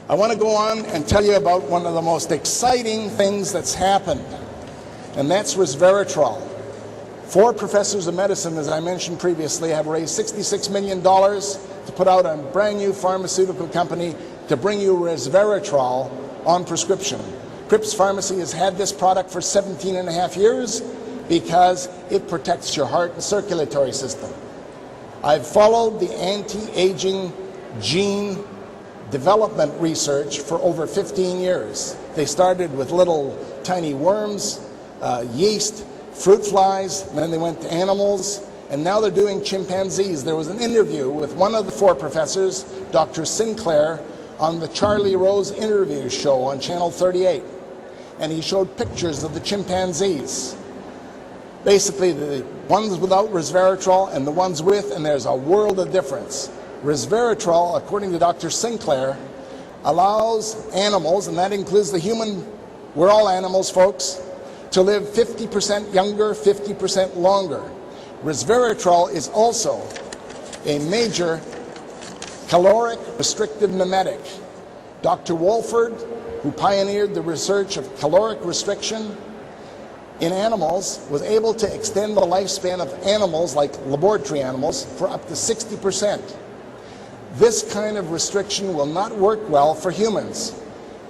I want to go on and tell you about one of the most exciting things that's happened, and that's Resveratrol. 4 professors of medicine, as I mentioned previously, have raised $66 million to put out a brand new pharmaceutical company to bring you Resveratrol on prescription. Crips Pharmacy has had this product for 17 and a half years because it protects your heart and circulatory system. I've followed the anti-aging gene development research for over 15 years. They started with little tiny worms, yeast, fruit flies, and then they went to animals, and now they're doing chimpanzees. There was an interview with one of the 4 professors, Dr. Sinclair, on the Charlie Rose interview show on Channel 38, and he showed pictures of the chimpanzees. Basically, the ones without resveratrol and the ones with, and there's a world of difference. Resveratrol, according to Dr. Sinclair, allows animals, and that includes the human, we're all animals, folks, to live 50% younger, 50% longer. Resveratrol is also a major caloric restricted mimetic. Dr. Wolford, who pioneered the research of caloric restriction in animals, was able to extend the lifespan of animals, like laboratory animals, for up to 60%. This kind of restriction will not work well for humans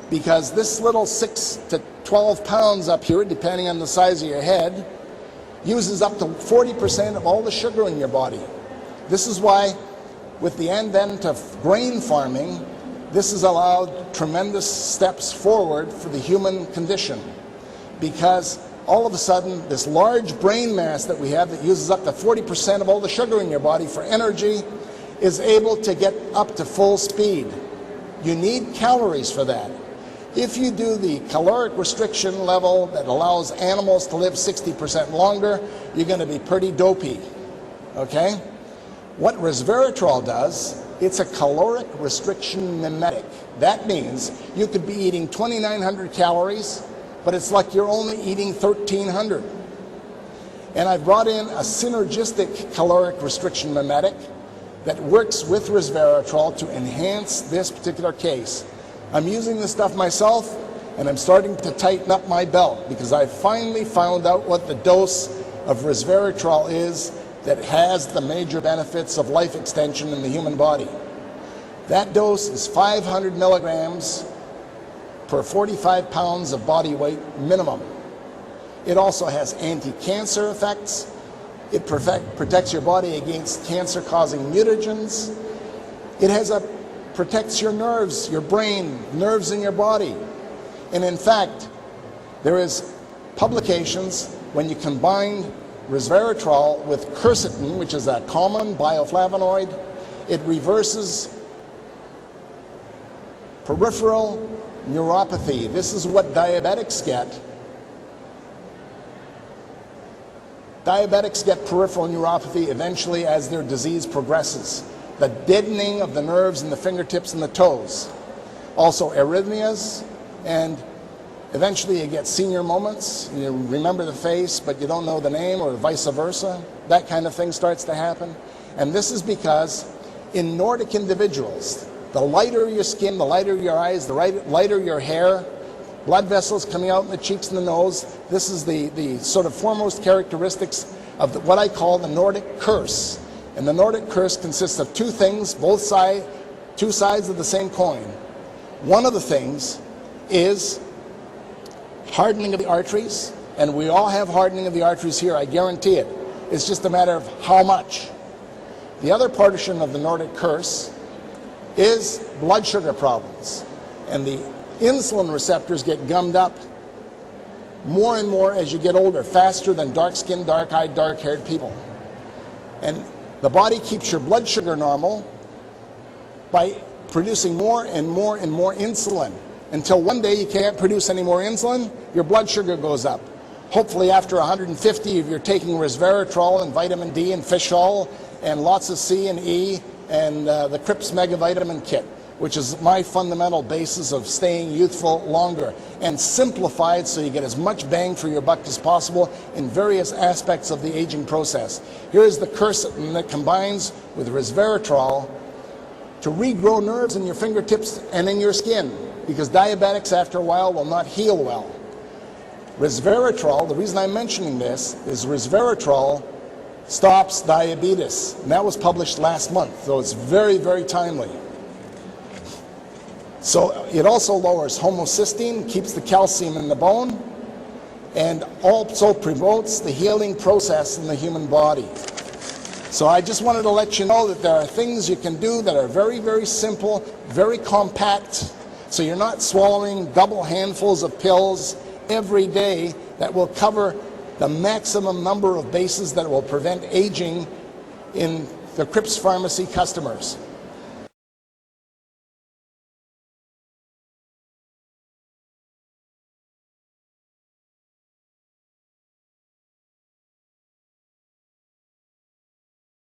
because this little 6 to 12 pounds up here, depending on the size of your head, uses up to 40% of all the sugar in your body. This is why, with the advent of grain farming, this has allowed tremendous steps forward for the human condition, because all of a sudden this large brain mass that we have that uses up to 40% of all the sugar in your body for energy is able to get up to full speed. You need calories for that. If you do the caloric restriction level that allows animals to live 60% longer, you're going to be pretty dopey, okay? What resveratrol does, it's a caloric restriction mimetic. That means you could be eating 2,900 calories, but it's like you're only eating 1,300. And I brought in a synergistic caloric restriction mimetic that works with resveratrol to enhance this particular case. I'm using this stuff myself, and I'm starting to tighten up my belt because I finally found out what the dose of resveratrol is that has the major benefits of life extension in the human body. That dose is 500 milligrams per 45 pounds of body weight minimum. It also has anti-cancer effects. It protects your body against cancer-causing mutagens. It protects your nerves, your brain, nerves in your body. And in fact, there is publications when you combine resveratrol with quercetin, which is a common bioflavonoid, it reverses peripheral neuropathy. This is what diabetics get. Diabetics get peripheral neuropathy eventually as their disease progresses. The deadening of the nerves in the fingertips and the toes. Also arrhythmias, and eventually you get senior moments. You remember the face, but you don't know the name, or vice versa. That kind of thing starts to happen. And this is because in Nordic individuals, the lighter your skin, the lighter your eyes, the lighter your hair, blood vessels coming out in the cheeks and the nose, this is the sort of foremost characteristics of what I call the Nordic curse. And the Nordic curse consists of 2 things, two sides of the same coin. One of the things is hardening of the arteries, and we all have hardening of the arteries here, I guarantee it. It's just a matter of how much. The other portion of the Nordic curse is blood sugar problems, and the insulin receptors get gummed up more and more as you get older, faster than dark-skinned, dark-eyed, dark-haired people. And the body keeps your blood sugar normal by producing more and more and more insulin, until one day you can't produce any more insulin, your blood sugar goes up. Hopefully after 150, if you're taking resveratrol and vitamin D and fish oil and lots of C and E and the Crips Megavitamin Kit, which is my fundamental basis of staying youthful longer, and simplified so you get as much bang for your buck as possible in various aspects of the aging process. Here's the quercetin that combines with resveratrol to regrow nerves in your fingertips and in your skin, because diabetics after a while will not heal well. Resveratrol, the reason I'm mentioning this is resveratrol stops diabetes, and that was published last month, so it's very, very timely. So it also lowers homocysteine, keeps the calcium in the bone, and also promotes the healing process in the human body. So I just wanted to let you know that there are things you can do that are very, very simple, very compact, so you're not swallowing double handfuls of pills every day that will cover the maximum number of bases that will prevent aging in the Crips Pharmacy customers.